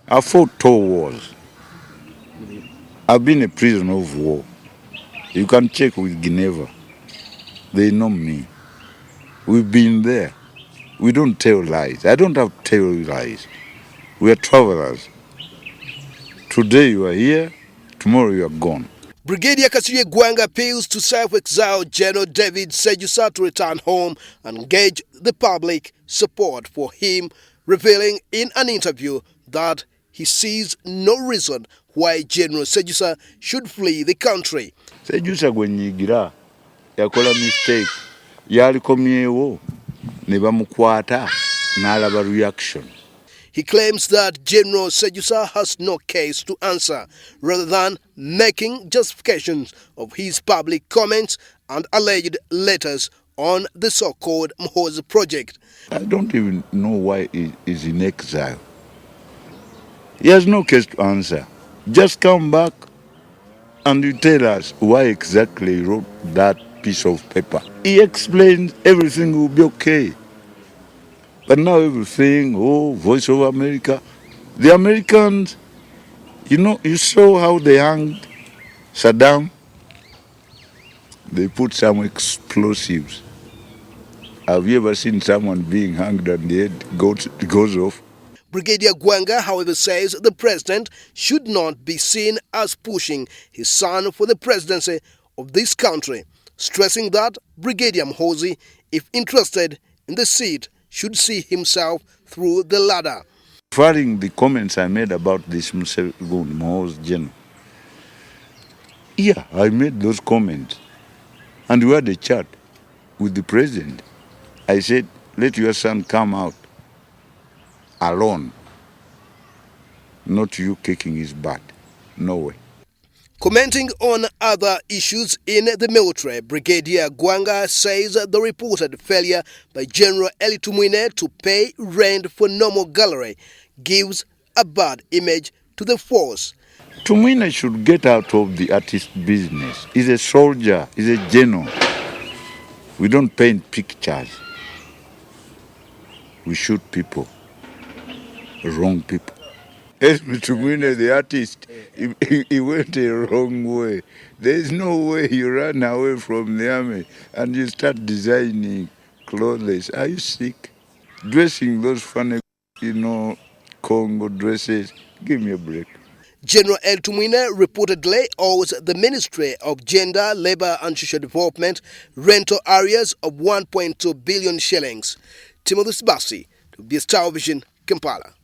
I fought 2 wars. I've been a prisoner of war. You can check with Geneva. They know me. We've been there. We don't tell lies. I don't have to tell you lies. We are travelers. Today you are here, tomorrow you are gone. Brigadier Kasirye Ggwanga appeals to self-exiled General David Sejjusa to return home and engage the public support for him, revealing in an interview that he sees no reason why General Sejjusa should flee the country. Sejjusa gwe nnyigira yakola mistake, yalikomyewo ne bamukwata n'alaba reaction. He claims that General Sejjusa has no case to answer, rather than making justifications of his public comments and alleged letters on the so-called Mhozi project. I don't even know why he is in exile. He has no case to answer. Just come back and you tell us why exactly he wrote that piece of paper. He explains everything will be okay. But now everything, Voice of America. The Americans, you saw how they hanged Saddam? They put some explosives. Have you ever seen someone being hanged and the head goes off? Brigadier Ggwanga, however, says the president should not be seen as pushing his son for the presidency of this country, stressing that Brigadier Mhozi, if interested in the seat, should see himself through the ladder. Referring the comments I made about this Mhozi general, yeah, I made those comments. And we had a chat with the president. I said, let your son come out alone, not you kicking his butt. No way. Commenting on other issues in the military, Brigadier Ggwanga says the reported failure by General Eli Tumwine to pay rent for normal gallery gives a bad image to the force. Tumwine should get out of the artist business. He's a soldier, he's a general. We don't paint pictures. We shoot people, wrong people. Tumwine, the artist, he went a wrong way. There's no way you run away from the army and you start designing clothes. Are you sick? Dressing those funny, Congo dresses. Give me a break. General El Tumwine reportedly owes the Ministry of Gender, Labour and Social Development rental areas of 1.2 billion shillings. Timothy Sbasi, to BS Television, Kampala.